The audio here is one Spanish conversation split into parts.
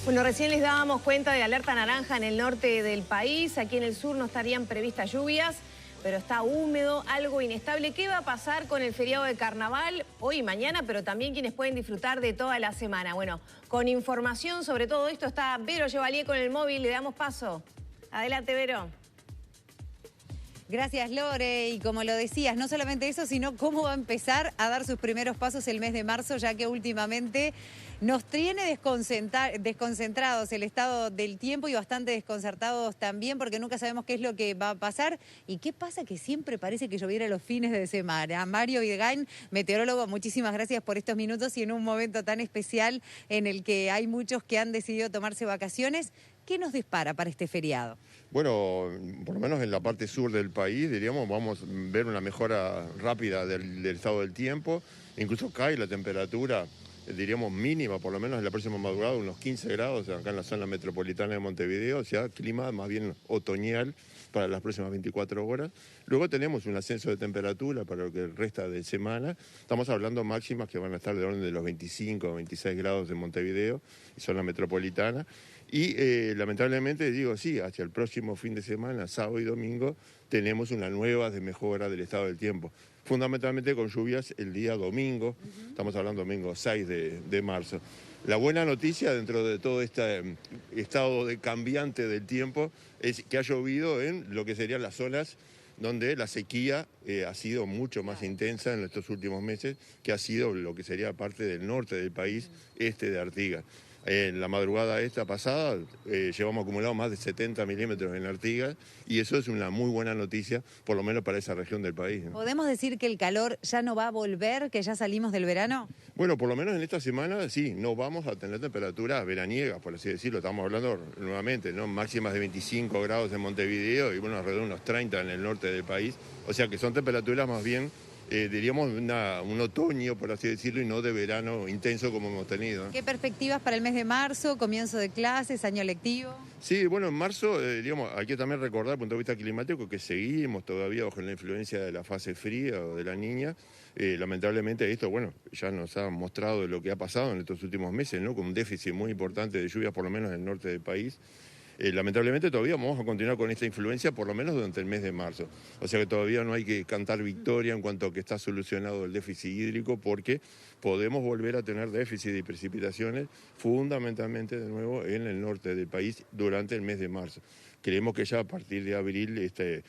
Bueno, recién les dábamos cuenta de alerta naranja en el norte del país. Aquí en el sur no estarían previstas lluvias, pero está húmedo, algo inestable. ¿Qué va a pasar con el feriado de carnaval hoy y mañana, pero también quienes pueden disfrutar de toda la semana? Bueno, con información sobre todo esto está Vero Chevalier con el móvil. Le damos paso. Adelante, Vero. Gracias, Lore. Y como lo decías, no solamente eso, sino cómo va a empezar a dar sus primeros pasos el mes de marzo, ya que últimamente nos tiene desconcentrados el estado del tiempo y bastante desconcertados también, porque nunca sabemos qué es lo que va a pasar. ¿Y qué pasa? Que siempre parece que lloviera los fines de semana. Mario Videgain, meteorólogo, muchísimas gracias por estos minutos y en un momento tan especial en el que hay muchos que han decidido tomarse vacaciones. ¿Qué nos dispara para este feriado? Bueno, por lo menos en la parte sur del país, diríamos, vamos a ver una mejora rápida del estado del tiempo. Incluso cae la temperatura, diríamos mínima, por lo menos en la próxima madrugada, unos 15 grados acá en la zona metropolitana de Montevideo, o sea, clima más bien otoñal para las próximas 24 horas. Luego tenemos un ascenso de temperatura para lo que resta de semana. Estamos hablando máximas que van a estar de orden de los 25 o 26 grados en Montevideo y zona metropolitana. Y lamentablemente, digo, sí, hacia el próximo fin de semana, sábado y domingo, tenemos una nueva mejora del estado del tiempo. Fundamentalmente con lluvias el día domingo, estamos hablando domingo 6 de marzo. La buena noticia dentro de todo este estado de cambiante del tiempo es que ha llovido en lo que serían las zonas donde la sequía ha sido mucho más intensa en estos últimos meses, que ha sido lo que sería parte del norte del país, este de Artigas. En la madrugada esta pasada llevamos acumulado más de 70 milímetros en Artigas y eso es una muy buena noticia, por lo menos para esa región del país, ¿no? ¿Podemos decir que el calor ya no va a volver, que ya salimos del verano? Bueno, por lo menos en esta semana sí, no vamos a tener temperaturas veraniegas, por así decirlo. Estamos hablando nuevamente, ¿no? Máximas de 25 grados en Montevideo y bueno, alrededor de unos 30 en el norte del país. O sea que son temperaturas más bien, diríamos, un otoño, por así decirlo, y no de verano intenso como hemos tenido. ¿Qué perspectivas para el mes de marzo, comienzo de clases, año lectivo? Sí, bueno, en marzo, digamos, hay que también recordar, desde el punto de vista climático, que seguimos todavía bajo la influencia de la fase fría o de la Niña. Lamentablemente esto, bueno, ya nos ha mostrado lo que ha pasado en estos últimos meses, ¿no? Con un déficit muy importante de lluvias, por lo menos en el norte del país. Lamentablemente todavía vamos a continuar con esta influencia por lo menos durante el mes de marzo. O sea que todavía no hay que cantar victoria en cuanto a que está solucionado el déficit hídrico, porque podemos volver a tener déficit de precipitaciones fundamentalmente de nuevo en el norte del país durante el mes de marzo. Creemos que ya a partir de abril este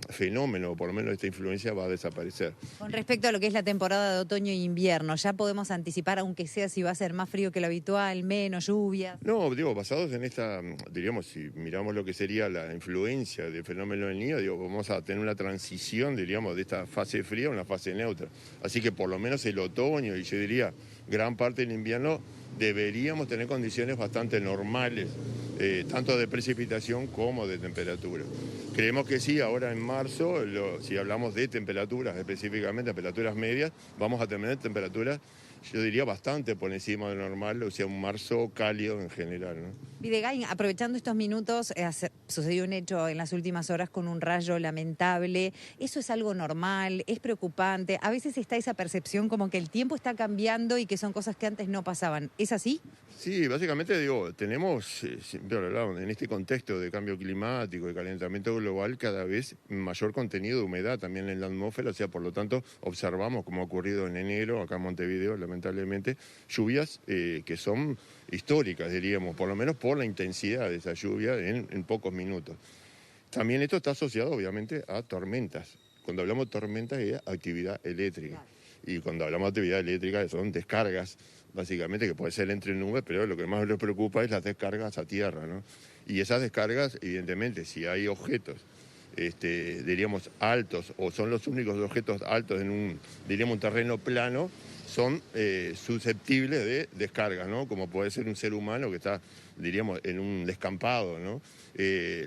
fenómeno, por lo menos esta influencia, va a desaparecer. Con respecto a lo que es la temporada de otoño e invierno, ¿ya podemos anticipar, aunque sea si va a ser más frío que lo habitual, menos lluvias? No, digo, basados en esta, diríamos, si miramos lo que sería la influencia del fenómeno del Niño, digo, vamos a tener una transición, diríamos, de esta fase fría a una fase neutra. Así que por lo menos el otoño y yo diría gran parte del invierno deberíamos tener condiciones bastante normales, tanto de precipitación como de temperatura. Creemos que sí, ahora en marzo, si hablamos de temperaturas, específicamente temperaturas medias, vamos a tener temperaturas, yo diría, bastante por encima de lo normal, o sea, un marzo cálido en general, ¿no? Videgain, aprovechando estos minutos, sucedió un hecho en las últimas horas con un rayo lamentable. ¿Eso es algo normal? ¿Es preocupante? A veces está esa percepción como que el tiempo está cambiando y que son cosas que antes no pasaban. ¿Es así? Sí, básicamente, digo, tenemos, siempre hablamos, en este contexto de cambio climático, de calentamiento global, cada vez mayor contenido de humedad también en la atmósfera, o sea, por lo tanto, observamos, como ha ocurrido en enero, acá en Montevideo, lamentablemente, lluvias que son históricas, diríamos, por lo menos por la intensidad de esa lluvia en pocos minutos. También esto está asociado, obviamente, a tormentas. Cuando hablamos de tormentas es actividad eléctrica. Y cuando hablamos de actividad eléctrica son descargas, básicamente, que puede ser entre nubes, pero lo que más nos preocupa es las descargas a tierra, ¿no? Y esas descargas, evidentemente, si hay objetos, diríamos, altos, o son los únicos objetos altos en diríamos, un terreno plano, son susceptibles de descarga, ¿no? Como puede ser un ser humano que está, diríamos, en un descampado, ¿no?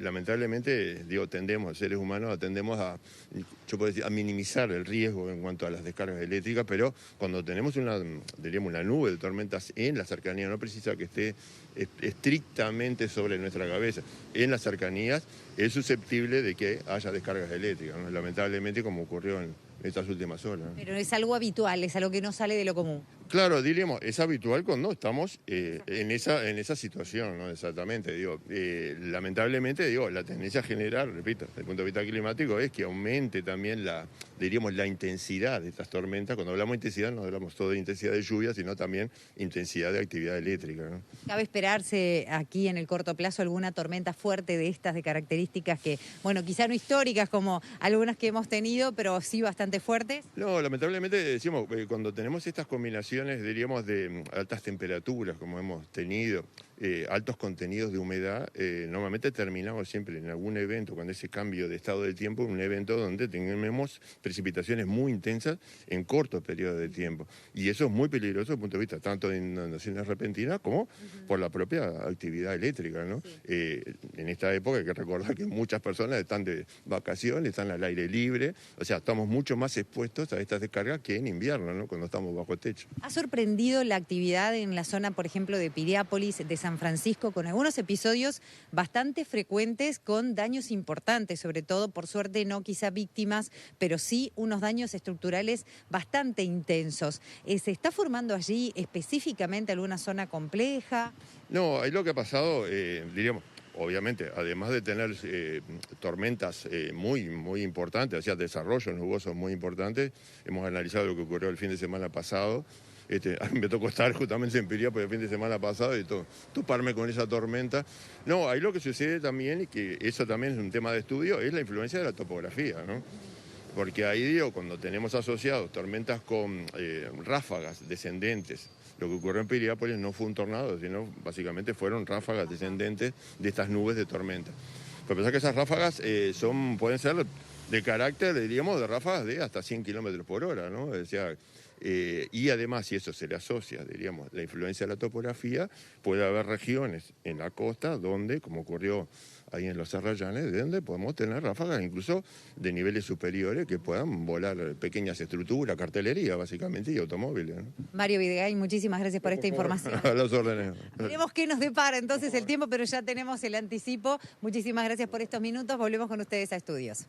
Lamentablemente, digo, seres humanos tendemos yo puedo decir, a minimizar el riesgo en cuanto a las descargas eléctricas, pero cuando tenemos diríamos, una nube de tormentas en la cercanía, no precisa que esté estrictamente sobre nuestra cabeza, en las cercanías es susceptible de que haya descargas eléctricas, ¿no? Lamentablemente, como ocurrió en estas últimas horas. Pero es algo habitual, es algo que no sale de lo común. Claro, diríamos, es habitual cuando estamos en esa situación, ¿no? Exactamente, digo, lamentablemente, digo, la tendencia general, repito, desde el punto de vista climático, es que aumente también diríamos, la intensidad de estas tormentas. Cuando hablamos de intensidad, no hablamos solo de intensidad de lluvia, sino también intensidad de actividad eléctrica, ¿no? ¿Cabe esperarse aquí en el corto plazo alguna tormenta fuerte de estas, de características que, bueno, quizá no históricas como algunas que hemos tenido, pero sí bastante fuertes? No, lamentablemente decimos, cuando tenemos estas combinaciones, diríamos, de altas temperaturas como hemos tenido, altos contenidos de humedad, normalmente terminamos siempre en algún evento, cuando ese cambio de estado del tiempo, un evento donde tenemos precipitaciones muy intensas en corto periodo de tiempo. Y eso es muy peligroso desde el punto de vista tanto de inundaciones repentinas como por la propia actividad eléctrica, ¿no? Sí. En esta época hay que recordar que muchas personas están de vacaciones, están al aire libre, o sea, estamos mucho más expuestos a estas descargas que en invierno, ¿no? Cuando estamos bajo techo. ¿Ha sorprendido la actividad en la zona, por ejemplo, de Piriápolis, de San Francisco, con algunos episodios bastante frecuentes con daños importantes, sobre todo, por suerte, no quizá víctimas, pero sí unos daños estructurales bastante intensos? ¿Se está formando allí específicamente alguna zona compleja? No, ahí lo que ha pasado, diríamos, obviamente, además de tener tormentas muy importantes, o sea, desarrollos nubosos muy importantes, hemos analizado lo que ocurrió el fin de semana pasado. A mí me tocó estar justamente en Piriápolis el fin de semana pasado y toparme con esa tormenta. No, ahí lo que sucede también, y que eso también es un tema de estudio, es la influencia de la topografía, ¿no? Porque ahí, digo, cuando tenemos asociados tormentas con ráfagas descendentes, lo que ocurrió en Piriápolis no fue un tornado, sino básicamente fueron ráfagas descendentes de estas nubes de tormenta. Pero pensar que esas ráfagas pueden ser de carácter, diríamos, de ráfagas de hasta 100 kilómetros por hora, ¿no? O sea, y además, si eso se le asocia, diríamos, la influencia de la topografía, puede haber regiones en la costa donde, como ocurrió ahí en los Arrayanes, donde podemos tener ráfagas incluso de niveles superiores que puedan volar pequeñas estructuras, cartelería básicamente y automóviles, ¿no? Mario Videgain, muchísimas gracias por esta información. A las órdenes. Veremos qué nos depara entonces el tiempo, pero ya tenemos el anticipo. Muchísimas gracias por estos minutos. Volvemos con ustedes a Estudios.